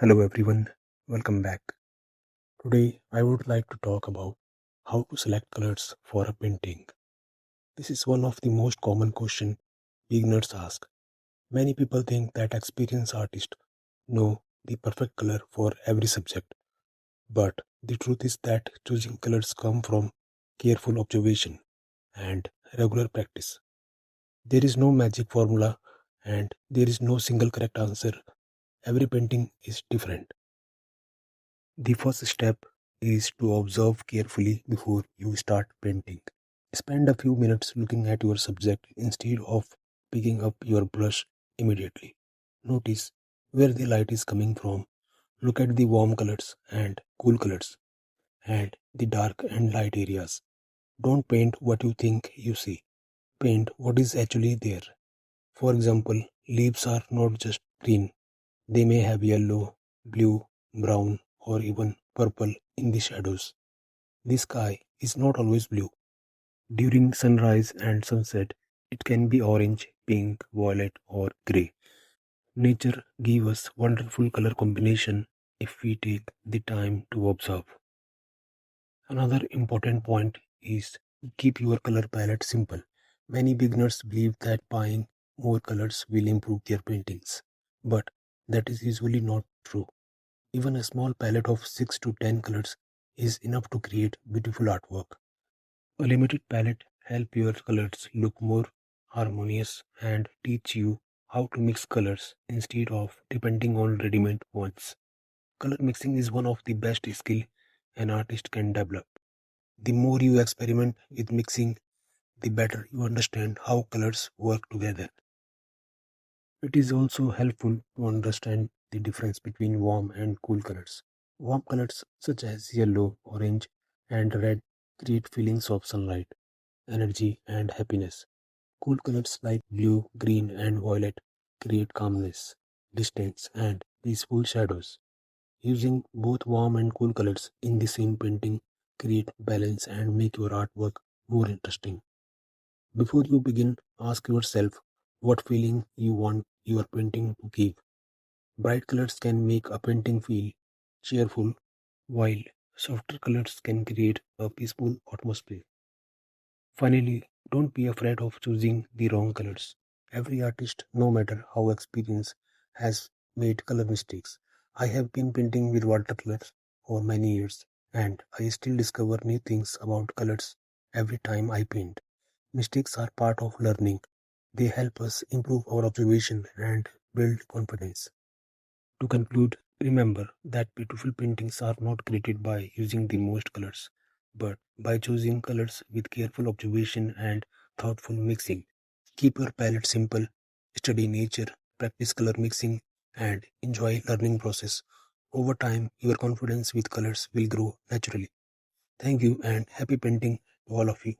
Hello everyone, welcome back. Today I would like to talk about how to select colors for a painting. This is one of the most common questions beginners ask. Many people think that experienced artists know the perfect color for every subject, but the truth is that choosing colors come from careful observation and regular practice. There is no magic formula and there is no single correct answer. Every painting is different. The first step is to observe carefully before you start painting. Spend a few minutes looking at your subject instead of picking up your brush immediately. Notice where the light is coming from. Look at the warm colors and cool colors and the dark and light areas. Don't paint what you think you see. Paint what is actually there. For example, leaves are not just green. They may have yellow, blue, brown, or even purple in the shadows. The sky is not always blue. During sunrise and sunset, it can be orange, pink, violet, or grey. Nature gives us wonderful color combination if we take the time to observe. Another important point is keep your color palette simple. Many beginners believe that buying more colors will improve their paintings, but that is usually not true. Even a small palette of 6 to 10 colors is enough to create beautiful artwork. A limited palette helps your colors look more harmonious and teach you how to mix colors instead of depending on ready-made ones. Color mixing is one of the best skill an artist can develop. The more you experiment with mixing, the better you understand how colors work together. It is also helpful to understand the difference between warm and cool colors. Warm colors such as yellow, orange, and red create feelings of sunlight, energy, and happiness. Cool colors like blue, green, and violet create calmness, distance, and peaceful shadows. Using both warm and cool colors in the same painting create balance and make your artwork more interesting. Before you begin, ask yourself what feeling you want your painting to give. Bright colors can make a painting feel cheerful, while softer colors can create a peaceful atmosphere. Finally, don't be afraid of choosing the wrong colors. Every artist, no matter how experienced, has made color mistakes. I have been painting with watercolors for many years, and I still discover new things about colors every time I paint. Mistakes are part of learning. They help us improve our observation and build confidence. To conclude, remember that beautiful paintings are not created by using the most colors, but by choosing colors with careful observation and thoughtful mixing. Keep your palette simple, study nature, practice color mixing, and enjoy learning process. Over time, your confidence with colors will grow naturally. Thank you and happy painting to all of you.